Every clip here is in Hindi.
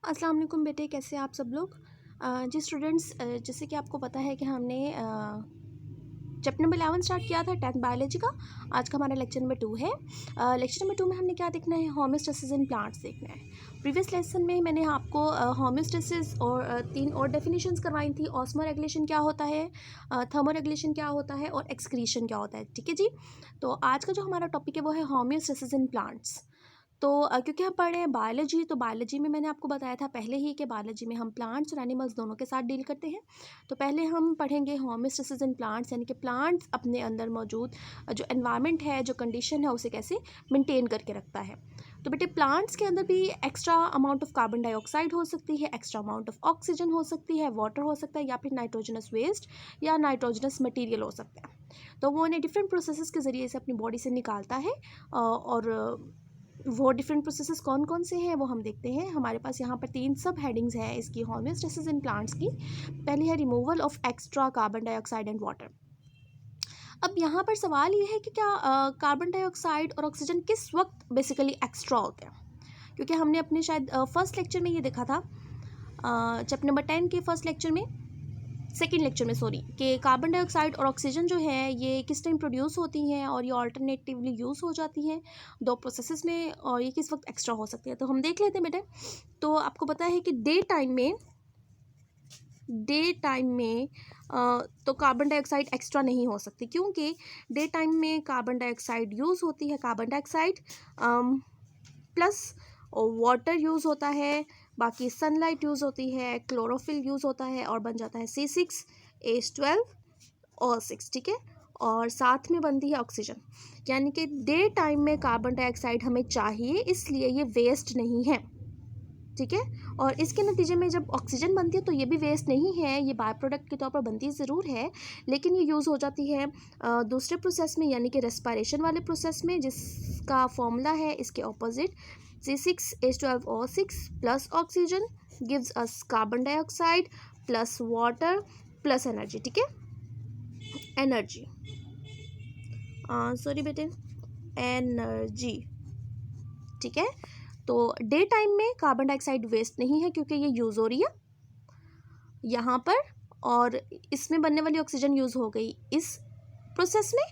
अस्सलाम वालेकुम बेटे, कैसे आप सब लोग। जी स्टूडेंट्स, जैसे कि आपको पता है कि हमने चैप्टर नंबर 11 स्टार्ट किया था 10th बायोलॉजी का। आज का हमारा लेक्चर नंबर 2 है। लेक्चर नंबर 2 में हमने क्या देखना है, होम्योस्टेसिस इन प्लांट्स देखना है। प्रीवियस लेसन में मैंने आपको होम्योस्टेसिस और 3 और डेफिनेशंस करवाई थी। ऑस्मो रेगुलेशन क्या होता है, थर्मो रेगुलेशन क्या होता है और एक्सक्रीशन क्या होता है। ठीक है जी। तो आज का जो हमारा टॉपिक है वो है होम्योस्टेसिस इन प्लांट्स। तो क्योंकि हम पढ़ रहे हैं बायोलॉजी, तो बायोलॉजी में मैंने आपको बताया था पहले ही कि बायोलॉजी में हम प्लांट्स और एनिमल्स दोनों के साथ डील करते हैं। तो पहले हम पढ़ेंगे होम्योस्टेसिस इन प्लांट्स, यानी कि प्लांट्स अपने अंदर मौजूद जो एनवायरनमेंट है, जो कंडीशन है, उसे कैसे मेंटेन करके रखता है। तो बेटे प्लांट्स के अंदर भी extra amount of carbon dioxide हो सकती है, एक्स्ट्रा अमाउंट ऑफ ऑक्सीजन हो सकती है, वाटर हो सकता है, या फिर नाइट्रोजनस वेस्ट या नाइट्रोजनस मटीरियल हो सकता है। तो वो उन्हें डिफरेंट प्रोसेसेस के ज़रिए से अपनी बॉडी से निकालता है। और वो डिफरेंट प्रोसेसेस कौन कौन से हैं वो हम देखते हैं। हमारे पास यहाँ पर 3 सब हेडिंग्स हैं इसकी होम्योस्टेसिस इन प्लांट्स की। पहली है removal of extra carbon dioxide and water. अब यहाँ पर सवाल ये है कि क्या कार्बन डाइऑक्साइड और ऑक्सीजन किस वक्त बेसिकली एक्स्ट्रा होते हैं, क्योंकि हमने अपने शायद फर्स्ट लेक्चर में ये देखा था, चैप्टर नंबर 10 के फर्स्ट लेक्चर में, सेकेंड लेक्चर में सॉरी, कि कार्बन डाइऑक्साइड और ऑक्सीजन जो है ये किस टाइम प्रोड्यूस होती हैं और ये ऑल्टरनेटिवली यूज़ हो जाती हैं दो प्रोसेसेस में, और ये किस वक्त एक्स्ट्रा हो सकती है। तो हम देख लेते हैं बेटे। तो आपको पता है कि डे टाइम में तो कार्बन डाइऑक्साइड एक्स्ट्रा नहीं हो सकती, क्योंकि डे टाइम में कार्बन डाइऑक्साइड यूज़ होती है, carbon dioxide plus water use होता है, बाकी सनलाइट यूज़ होती है, क्लोरोफिल यूज़ होता है और बन जाता है C6H12O6। ठीक है, और साथ में बनती है ऑक्सीजन। यानी कि डे टाइम में कार्बन डाइऑक्साइड हमें चाहिए, इसलिए ये वेस्ट नहीं है। ठीक है, और इसके नतीजे में जब ऑक्सीजन बनती है तो ये भी वेस्ट नहीं है, ये बाय प्रोडक्ट के तौर पर बनती ज़रूर है, लेकिन ये यूज़ हो जाती है दूसरे प्रोसेस में, यानी कि रेस्पिरेशन वाले प्रोसेस में, जिसका फॉर्मूला है इसके opposite, C6H12O6 plus oxygen gives us carbon dioxide plus water plus energy. ठीक है, एनर्जी, सॉरी बेटे, एनर्जी। ठीक है, तो डे टाइम में कार्बन डाइऑक्साइड वेस्ट नहीं है क्योंकि ये यूज़ हो रही है यहाँ पर, और इसमें बनने वाली ऑक्सीजन यूज़ हो गई इस प्रोसेस में।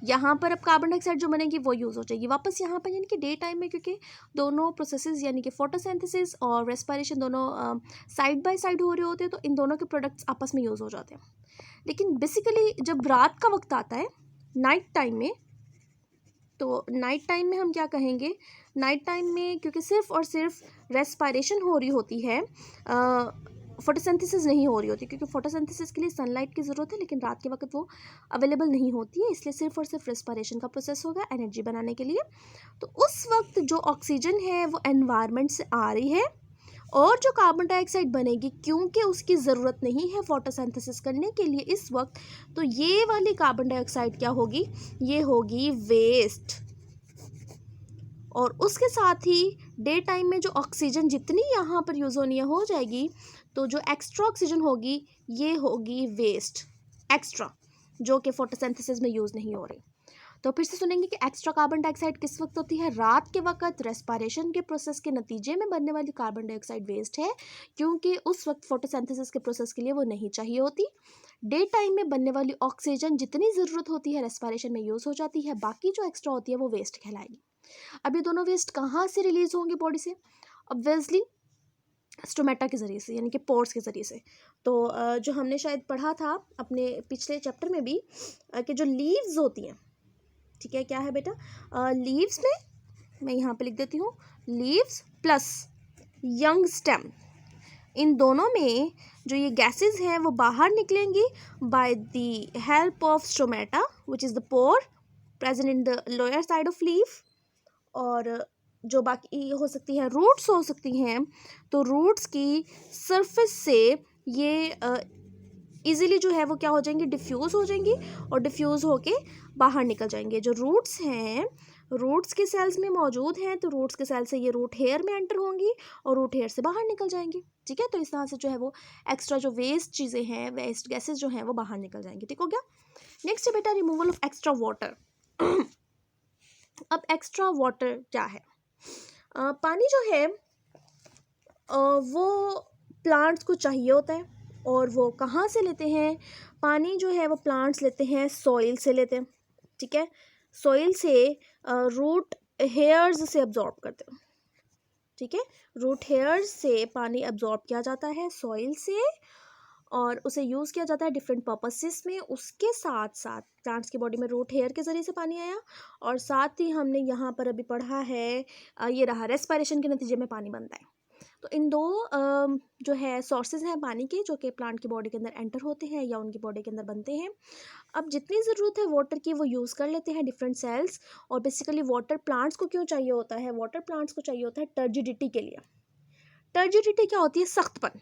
यहाँ पर अब कार्बन डाइऑक्साइड जो बनेगी वो यूज़ हो जाएगी वापस यहाँ पर, यानी कि डे टाइम में, क्योंकि दोनों प्रोसेसेस यानी कि फोटोसिंथेसिस और रेस्पिरेशन दोनों साइड बाय साइड हो रहे होते हैं, तो इन दोनों के प्रोडक्ट्स आपस में यूज़ हो जाते हैं। लेकिन बेसिकली जब रात का वक्त आता है, नाइट टाइम में, तो नाइट टाइम में हम क्या कहेंगे, नाइट टाइम में क्योंकि सिर्फ और सिर्फ रेस्पिरेशन हो रही होती है, फोटोसिंथेसिस नहीं हो रही होती, क्योंकि फोटोसिंथेसिस के लिए सनलाइट की ज़रूरत है, लेकिन रात के वक्त वो अवेलेबल नहीं होती है, इसलिए सिर्फ और सिर्फ रेस्पिरेशन का प्रोसेस होगा एनर्जी बनाने के लिए। तो उस वक्त जो ऑक्सीजन है वो एनवायरनमेंट से आ रही है, और जो कार्बन डाइऑक्साइड बनेगी क्योंकि उसकी ज़रूरत नहीं है फोटोसिंथेसिस करने के लिए इस वक्त, तो ये वाली कार्बन डाइऑक्साइड क्या होगी, ये होगी वेस्ट। और उसके साथ ही डे टाइम में जो ऑक्सीजन जितनी यहाँ पर यूज़ होनी है हो जाएगी, तो जो एक्स्ट्रा ऑक्सीजन होगी ये होगी वेस्ट, एक्स्ट्रा, जो कि फोटोसिंथेसिस में यूज़ नहीं हो रही। तो फिर से सुनेंगे कि एक्स्ट्रा कार्बन डाइऑक्साइड किस वक्त होती है, रात के वक्त रेस्पिरेशन के प्रोसेस के नतीजे में बनने वाली कार्बन डाइऑक्साइड वेस्ट है, क्योंकि उस वक्त फोटोसिंथेसिस के प्रोसेस के लिए वो नहीं चाहिए होती। डे टाइम में बनने वाली ऑक्सीजन जितनी ज़रूरत होती है रेस्पिरेशन में यूज़ हो जाती है, बाकी जो एक्स्ट्रा होती है वो वेस्ट कहलाएगी। अब ये दोनों वेस्ट कहाँ से रिलीज होंगे बॉडी से, ऑब्वियसली स्टोमेटा के ज़रिए से, यानी कि पोर्स के ज़रिए से। तो जो हमने शायद पढ़ा था अपने पिछले चैप्टर में भी, कि जो लीव्स होती हैं, ठीक है, क्या है बेटा, लीव्स में, मैं यहाँ पे लिख देती हूँ, लीव्स प्लस यंग स्टेम, इन दोनों में जो ये गैसेस हैं वो बाहर निकलेंगी by the help of stomata which is the pore present in the lower side of leave. और जो बाकी हो सकती हैं, रूट्स हो सकती हैं, तो रूट्स की सरफेस से ये इजीली जो है वो क्या हो जाएंगी, डिफ्यूज़ हो जाएंगी, और डिफ्यूज़ होके बाहर निकल जाएंगे। जो रूट्स हैं, रूट्स के सेल्स में मौजूद हैं, तो रूट्स के सेल से ये रूट हेयर में एंटर होंगी और रूट हेयर से बाहर निकल जाएंगी। ठीक है, तो इस तरह से जो है वो एक्स्ट्रा जो वेस्ट चीज़ें हैं, वेस्ट गैसेज जो हैं वो बाहर निकल जाएंगी। ठीक हो गया। नेक्स्ट है बेटा रिमूवल ऑफ एक्स्ट्रा वाटर। अब एक्स्ट्रा वाटर क्या है, पानी जो है वो प्लांट्स को चाहिए होता है, और वो कहाँ से लेते हैं? पानी जो है वो प्लांट्स लेते हैं सॉइल से लेते हैं, ठीक है। सॉइल से रूट हेयर्स से अब्जॉर्ब करते हैं, ठीक है। रूट हेयर्स से पानी अब्जॉर्ब किया जाता है सॉइल से, और उसे यूज़ किया जाता है डिफरेंट पर्पसेस में। उसके साथ साथ प्लांट्स की बॉडी में रूट हेयर के ज़रिए से पानी आया, और साथ ही हमने यहाँ पर अभी पढ़ा है ये रहा रेस्पिरेशन के नतीजे में पानी बनता है। तो इन दो जो है सोर्सेज हैं पानी के, जो कि प्लांट की बॉडी के अंदर एंटर होते हैं या उनकी बॉडी के अंदर बनते हैं। अब जितनी ज़रूरत है वाटर की वो यूज़ कर लेते हैं डिफरेंट सेल्स। और बेसिकली वाटर प्लांट्स को क्यों चाहिए होता है? वाटर प्लांट्स को चाहिए होता है टर्जिडिटी के लिए। टर्जिडिटी क्या होती है? सख्तपन।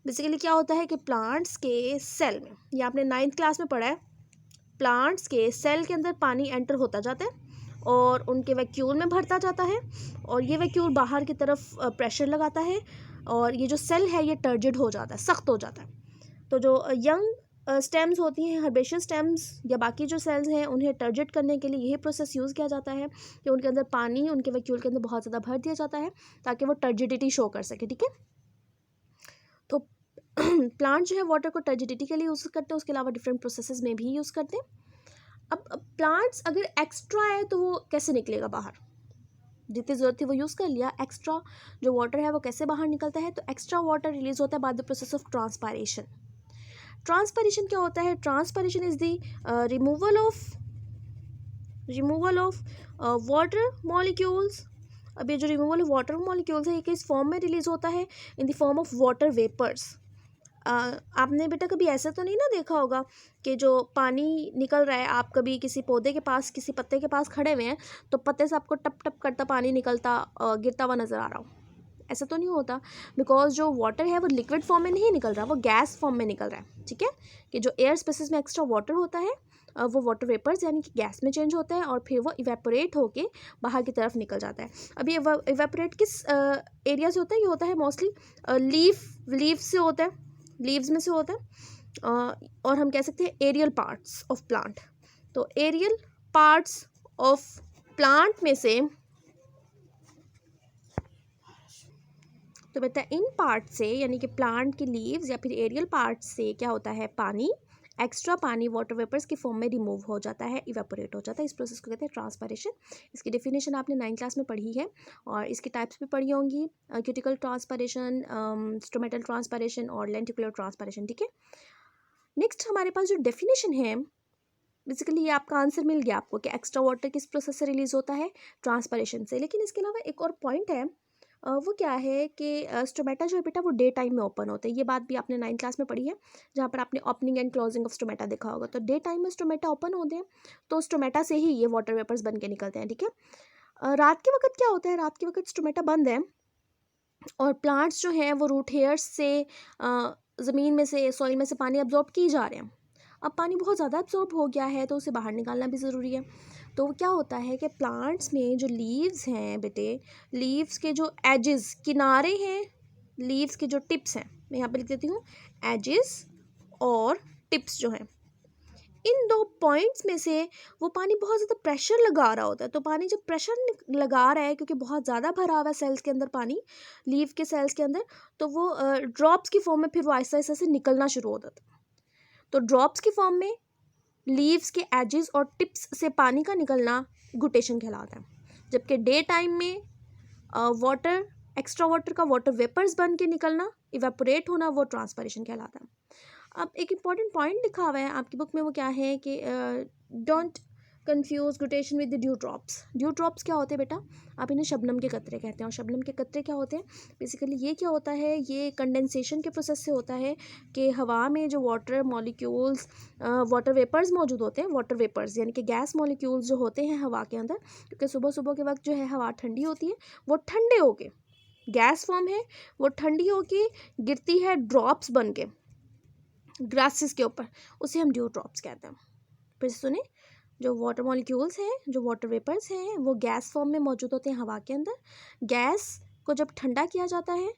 बेसिकली क्या होता है कि प्लांट्स के सेल में, ये आपने 9th क्लास में पढ़ा है, प्लांट्स के सेल के अंदर पानी एंटर होता जाता है और उनके वैक्यूल में भरता जाता है, और ये वैक्यूल बाहर की तरफ प्रेशर लगाता है, और ये जो सेल है ये टर्जिड हो जाता है, सख्त हो जाता है। तो जो यंग स्टेम्स होती हैं, हर्बेशियस स्टेम्स या बाकी जो सेल्स हैं, उन्हें टर्जिड करने के लिए यही प्रोसेस यूज़ किया जाता है कि उनके अंदर पानी उनके वैक्यूल के अंदर बहुत ज़्यादा भर दिया जाता है ताकि वो टर्जिडिटी शो कर सके, ठीक है। तो प्लांट जो है वाटर को टर्जिडिटी के लिए यूज़ करते हैं, उसके अलावा डिफरेंट प्रोसेसेस में भी यूज़ करते हैं। अब प्लांट्स अगर एक्स्ट्रा है तो वो कैसे निकलेगा बाहर? जितनी ज़रूरत थी वो यूज़ कर लिया, एक्स्ट्रा जो वाटर है वो कैसे बाहर निकलता है? तो एक्स्ट्रा वाटर रिलीज होता है by the process of transpiration. Transpiration क्या होता है? Transpiration is the removal of water molecules. अब ये जो रिमूवल ऑफ वाटर मॉलिक्यूल्स है ये किस फॉर्म में रिलीज होता है? In the form of water vapours. आपने बेटा कभी ऐसा तो नहीं ना देखा होगा कि जो पानी निकल रहा है, आप कभी किसी पौधे के पास, किसी पत्ते के पास खड़े हुए हैं, तो पत्ते से आपको टप टप करता पानी निकलता गिरता हुआ नज़र आ रहा हो? ऐसा तो नहीं होता, बिकॉज जो वाटर है वो लिक्विड फॉर्म में नहीं निकल रहा, वो गैस फॉर्म में निकल रहा है, ठीक है। कि जो एयर स्पेसिस में एक्स्ट्रा वाटर होता है वो वाटर वेपर्स यानी कि गैस में चेंज होता है, और फिर वो इवेपोरेट होके बाहर की तरफ निकल जाता है। अब ये इवेपोरेट किस एरिया से होता है? ये होता है मोस्टली लीफ से होता है, लीव्स में से होता है, और हम कह सकते हैं एरियल पार्ट्स ऑफ प्लांट। तो एरियल पार्ट्स ऑफ प्लांट में से, तो बेटा इन पार्ट से यानी कि प्लांट की लीव्स या फिर एरियल पार्ट से क्या होता है? पानी, एक्स्ट्रा पानी वाटर वेपर्स के फॉर्म में रिमूव हो जाता है, इवेपोरेट हो जाता है। इस प्रोसेस को कहते हैं ट्रांसपायरेशन। इसकी डेफिनेशन आपने 9th क्लास में पढ़ी है, और इसकी टाइप्स भी पढ़ी होंगी, क्यूटिकल ट्रांसपायरेशन, स्टोमेटल ट्रांसपायरेशन और लेंटिकुलर ट्रांसपायरेशन, ठीक है। नेक्स्ट हमारे पास जो डेफिनेशन है, बेसिकली ये आपका आंसर मिल गया आपको कि एक्स्ट्रा वाटर किस प्रोसेस से रिलीज होता है? ट्रांसपायरेशन से। लेकिन इसके अलावा एक और पॉइंट है, वो क्या है कि स्टोमेटा जो है बेटा वो डे टाइम में ओपन होते हैं। ये बात भी आपने 9th क्लास में पढ़ी है, जहाँ पर आपने opening and closing of stomata देखा होगा। तो डे टाइम में स्टोमेटा ओपन होते हैं, तो स्टोमेटा से ही ये वाटर वेपर्स बन के निकलते हैं, ठीक है। रात के वक्त क्या होता है? रात के वक्त स्टोमेटा बंद है, और प्लांट्स जो हैं वो रूट हेयर्स से ज़मीन में से, सॉइल में से पानी अब्जॉर्ब किए जा रहे हैं। अब पानी बहुत ज़्यादा अब्जॉर्ब हो गया है तो उसे बाहर निकालना भी ज़रूरी है। तो क्या होता है कि प्लांट्स में जो लीव्स हैं बेटे, लीव्स के जो एजेस, किनारे हैं, लीव्स के जो टिप्स हैं, मैं यहाँ पे लिख देती हूँ, एजेस और टिप्स जो हैं, इन दो पॉइंट्स में से वो पानी बहुत ज़्यादा प्रेशर लगा रहा होता है। तो पानी जब प्रेशर लगा रहा है, क्योंकि बहुत ज़्यादा भरा हुआ है सेल्स के अंदर पानी, लीव के सेल्स के अंदर, तो वो ड्रॉप्स की फॉर्म में फिर वो आहिस्ता आहिस्ता से निकलना शुरू हो जाता है। तो ड्रॉप्स की फॉर्म में लीव्स के एजेस और टिप्स से पानी का निकलना गुटेशन कहलाता है। जबकि डे टाइम में वाटर, एक्स्ट्रा वाटर का वाटर वेपर्स बन के निकलना, इवेपोरेट होना, वो ट्रांसपायरेशन कहलाता है। अब एक इम्पॉर्टेंट पॉइंट लिखा हुआ है आपकी बुक में, वो क्या है कि don't confuse guttation with the dew drops. Dew drops क्या होते हैं बेटा? आप इन्हें शबनम के कतरे कहते हैं। और शबनम के कतरे क्या होते हैं? बेसिकली ये क्या होता है, ये कंडेंसेशन के प्रोसेस से होता है कि हवा में जो वाटर मॉलिक्यूल्स, वाटर वेपर्स मौजूद होते हैं, वाटर वेपर्स यानी कि गैस मॉलिक्यूल्स जो होते हैं हवा के अंदर, क्योंकि सुबह सुबह के वक्त जो है हवा ठंडी होती है, वो ठंडे होके, गैस फॉर्म है, वो ठंडी होके गिरती है ड्रॉप्स बन के ग्रासेस के ऊपर, उसे हम ड्यू ड्रॉप्स कहते हैं। फिर सुने, जो वाटर मॉलिक्यूल्स हैं, जो वाटर वेपर्स हैं, वो गैस फॉर्म में मौजूद होते हैं हवा के अंदर। गैस को जब ठंडा किया जाता है,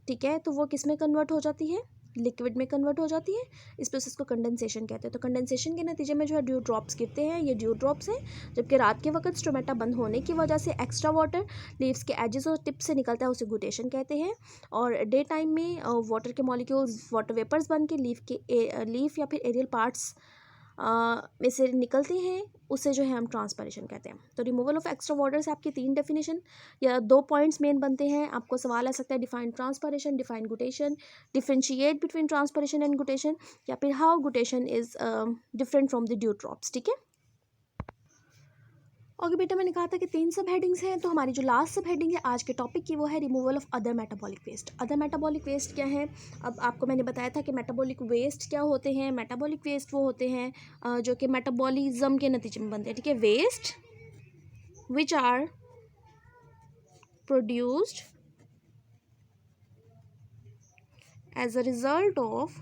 ठीक है, तो वो किस में कन्वर्ट हो जाती है? लिक्विड में कन्वर्ट हो जाती है। इस प्रोसेस को कंडेंसेशन कहते हैं। तो कंडेंसेशन के नतीजे में जो है ड्यू ड्रॉप्स गिरते हैं, ये ड्यू ड्रॉप्स हैं। जबकि रात के वक्त स्टोमेटा बंद होने की वजह से एक्स्ट्रा वाटर लीव्स के एजेस और टिप से निकलता है, उसे गुटेशन कहते हैं। और डे टाइम में वाटर के मॉलिक्यूल्स वाटर वेपर्स बन के लीफ या फिर एरियल पार्ट्स में से निकलते हैं, उसे जो है हम ट्रांसपरेशन कहते हैं। तो रिमूवल ऑफ एक्स्ट्रा वाटर से आपकी 3 डेफिनेशन या 2 पॉइंट्स मेन बनते हैं। आपको सवाल आ सकता है define transpiration, define guttation, differentiate between transpiration and guttation, या फिर how guttation is different from the dew drops. ठीक है, ओके बेटा, मैंने कहा था कि 3 सब हेडिंग्स हैं। तो हमारी जो लास्ट सब हेडिंग है आज के टॉपिक की वो है removal of other metabolic waste. Other metabolic waste क्या है? अब आपको मैंने बताया था कि मेटाबॉलिक वेस्ट क्या होते हैं। मेटाबॉलिक वेस्ट वो होते हैं जो कि मेटाबॉलिज्म के नतीजे में बनते हैं। ठीक है, waste which are produced as a result of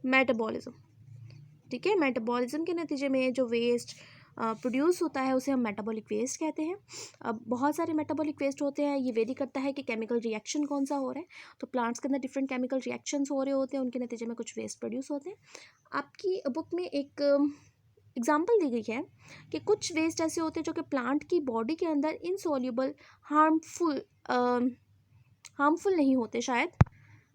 metabolism. ठीक है, मेटाबॉलिज्म के नतीजे में जो वेस्ट प्रोड्यूस होता है उसे हम मेटाबॉलिक वेस्ट कहते हैं। अब बहुत सारे मेटाबॉलिक वेस्ट होते हैं, ये वेरी करता है कि केमिकल रिएक्शन कौन सा हो रहा है। तो प्लांट्स के अंदर डिफरेंट केमिकल रिएक्शंस हो रहे होते हैं, उनके नतीजे में कुछ वेस्ट प्रोड्यूस होते हैं। आपकी बुक में एक एग्जाम्पल दी गई है कि कुछ वेस्ट ऐसे होते हैं जो कि प्लांट की बॉडी के अंदर इनसॉल्युबल हार्मफुल नहीं होते, शायद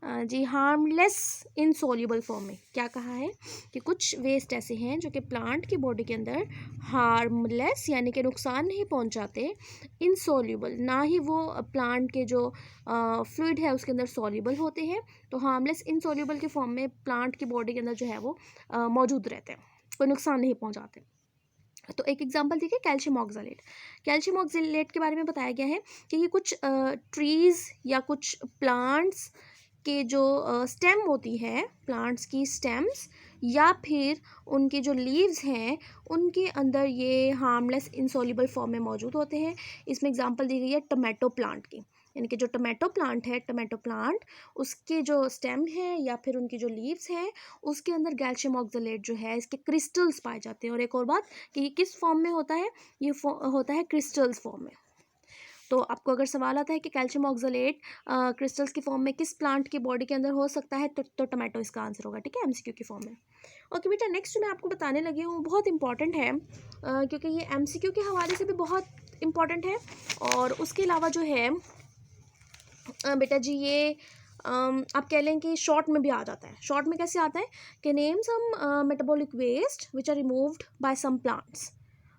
जी हार्मलेस इनसॉल्युबल फॉर्म में। क्या कहा है कि कुछ वेस्ट ऐसे हैं जो कि प्लांट की बॉडी के अंदर हार्मलेस यानी कि नुकसान नहीं पहुंचाते, इनसॉल्युबल ना ही वो प्लांट के जो फ्लूइड है उसके अंदर सॉल्युबल होते हैं। तो हार्मलेस इनसॉल्युबल के फॉर्म में प्लांट की बॉडी के अंदर जो है वो मौजूद रहते हैं, कोई नुकसान नहीं पहुंचाते। तो एक एग्जांपल देखिए, कैल्शियम ऑक्सलेट। कैल्शियम ऑक्सलेट के बारे में बताया गया है कि ये कुछ ट्रीज़ या कुछ प्लांट्स के जो स्टेम होती है, प्लांट्स की स्टेम्स या फिर उनके जो लीव्स हैं उनके अंदर ये हार्मलेस इनसॉल्युबल फॉर्म में मौजूद होते हैं। इसमें एग्जांपल दी गई है टोमेटो प्लांट की, यानी कि जो टोमेटो प्लांट है, टोमेटो प्लांट उसके जो स्टेम है या फिर उनकी जो लीव्स हैं उसके अंदर कैल्शियम ऑक्सलेट जो है इसके क्रिस्टल्स पाए जाते हैं। और एक और बात कि ये किस फॉर्म में होता है, ये होता है क्रिस्टल्स फॉर्म में। तो आपको अगर सवाल आता है कि कैल्शियम ऑक्सलेट क्रिस्टल्स की फॉर्म में किस प्लांट की बॉडी के अंदर हो सकता है, तो टोमेटो इसका आंसर होगा। ठीक है, एमसीक्यू की फॉर्म में। ओके बेटा, नेक्स्ट मैं आपको बताने लगी हूँ, बहुत इंपॉर्टेंट है क्योंकि ये एमसीक्यू के हवाले से भी बहुत इंपॉर्टेंट है। और उसके अलावा जो है बेटा जी ये आप कह लें कि शॉर्ट में भी आ जाता है। शॉर्ट में कैसे आता है कि name some metabolic waste which are removed by some plants.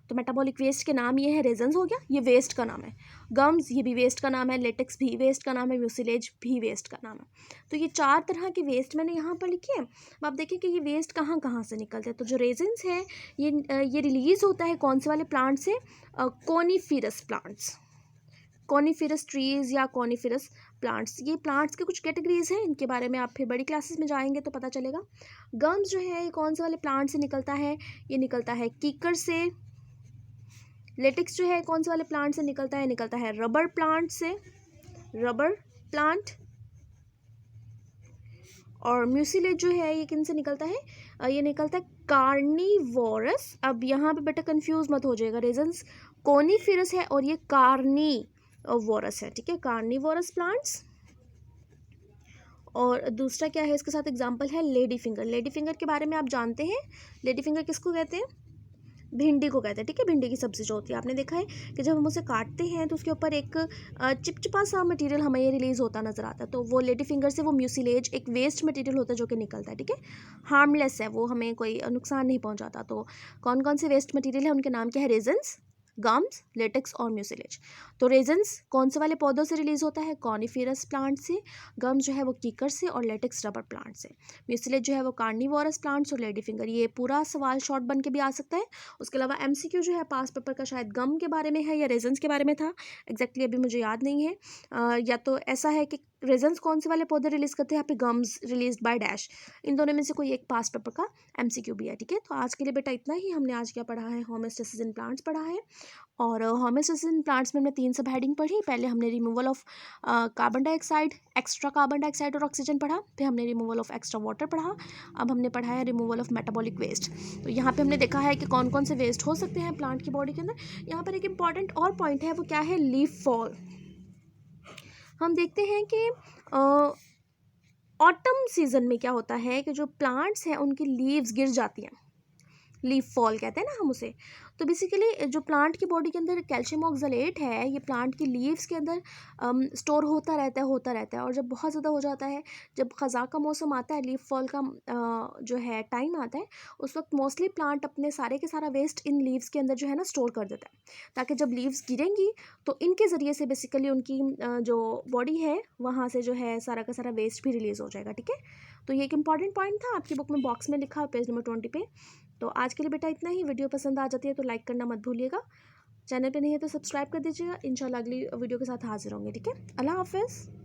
तो मेटाबॉलिक वेस्ट के नाम ये है, रेजन्स हो गया, ये वेस्ट का नाम है। गम्स, ये भी वेस्ट का नाम है। लेटेक्स भी वेस्ट का नाम है। म्यूसिलेज भी वेस्ट का नाम है। तो ये 4 तरह के वेस्ट मैंने यहाँ पर लिखे हैं। अब आप देखिए कि ये वेस्ट कहाँ कहाँ से निकलते हैं। तो जो रेजन्स है ये रिलीज़ होता है कौन से वाले प्लांट से, कोनीफेरस प्लांट्स, कॉनिफेरस ट्रीज़ या कॉनिफेरस प्लांट्स। ये प्लांट्स के कुछ कैटेगरीज हैं, इनके बारे में आप फिर बड़ी क्लासेस में जाएंगे तो पता चलेगा। गम्स जो है ये कौन से वाले प्लांट से निकलता है, ये निकलता है कीकर से। लेटेक्स जो है कौन से वाले प्लांट से निकलता है रबर प्लांट से, रबर प्लांट। और म्यूसिलेज जो है ये किन से निकलता है, ये निकलता है कार्निवोरस। अब यहाँ पे बेटा कंफ्यूज मत हो जाएगा, रीजंस कोनीफेरस है और ये कार्निवोरस है। ठीक है, कार्निवोरस प्लांट्स। और दूसरा क्या है इसके साथ एग्जांपल है लेडी फिंगर। लेडी फिंगर के बारे में आप जानते हैं, लेडी फिंगर किसको कहते हैं, भिंडी को कहते हैं। ठीक है, भिंडी की सब्जी जो होती है, आपने देखा है कि जब हम उसे काटते हैं तो उसके ऊपर एक चिपचिपा सा मटेरियल हमें ये रिलीज होता नजर आता है। तो वो लेडी फिंगर से वो म्यूसिलेज एक वेस्ट मटेरियल होता है जो कि निकलता है। ठीक है, हार्मलेस है, वो हमें कोई नुकसान नहीं पहुंचाता। तो कौन कौन से वेस्ट मटेरियल है उनके नाम क्या है, रेजन्स, गम्स, लेटेक्स और म्यूसिलेज। तो रेजन्स कौन से वाले पौधों से रिलीज होता है, कॉनिफेरस प्लांट से। गम्स जो है वो कीकर से और लेटेक्स रबर प्लांट से। म्यूसिलेज जो है वो कार्निवोरस प्लांट्स और लेडी फिंगर। ये पूरा सवाल शॉर्ट बन के भी आ सकता है। उसके अलावा एमसीक्यू जो है पास पेपर का शायद गम के बारे में है या रेजन्स के बारे में था, एग्जैक्टली अभी मुझे याद नहीं है। या तो ऐसा है कि रेजन्स कौन से वाले पौधे रिलीज करते हैं, यहाँ पे गम्स रिलीज बाय डैश। इन दोनों में से कोई एक पास पेपर का एमसीक्यू भी है। ठीक है, तो आज के लिए बेटा इतना ही। हमने आज क्या पढ़ा है, होमोस्टेसिस इन प्लांट्स पढ़ा है। और होमोस्टेसिस इन प्लांट्स में हमने 3 सब हेडिंग पढ़ी। पहले हमने removal of carbon dioxide, extra carbon dioxide और ऑक्सीजन पढ़ा। फिर हमने रिमूवल ऑफ एक्स्ट्रा वाटर पढ़ा। अब हमने पढ़ा है रिमूवल ऑफ मेटाबॉलिक वेस्ट। तो यहाँ पे हमने देखा है कि कौन कौन से वेस्ट हो सकते हैं प्लांट की बॉडी के अंदर। यहाँ पर एक इंपॉर्टेंट और पॉइंट है, वो क्या है, लीफ फॉल। हम देखते हैं कि ऑटम सीजन में क्या होता है कि जो प्लांट्स हैं उनकी लीव्स गिर जाती हैं, लीफ फॉल कहते हैं ना हम उसे। तो बेसिकली जो प्लांट की बॉडी के अंदर कैल्शियम ऑक्सलेट है, ये प्लांट की लीव्स के अंदर स्टोर होता रहता है और जब बहुत ज़्यादा हो जाता है, जब ख़ज़ां का मौसम आता है, लीफ फॉल का जो है टाइम आता है, उस वक्त मोस्टली प्लांट अपने सारे के सारा वेस्ट इन लीव्स के अंदर जो है ना स्टोर कर देता है, ताकि जब लीव्स गिरेंगी तो इनके ज़रिए से बेसिकली उनकी जो बॉडी है वहाँ से जो है सारा का सारा वेस्ट भी रिलीज़ हो जाएगा। ठीक है, तो ये एक इंपॉर्टेंट पॉइंट था, आपकी बुक में बॉक्स में लिखा है पेज नंबर 20 पे। तो आज के लिए बेटा इतना ही। वीडियो पसंद आ जाती है तो लाइक करना मत भूलिएगा, चैनल पे नहीं है तो सब्सक्राइब कर दीजिएगा। इंशाल्लाह अगली वीडियो के साथ हाजिर होंगे। ठीक है, अल्लाह हाफिज़।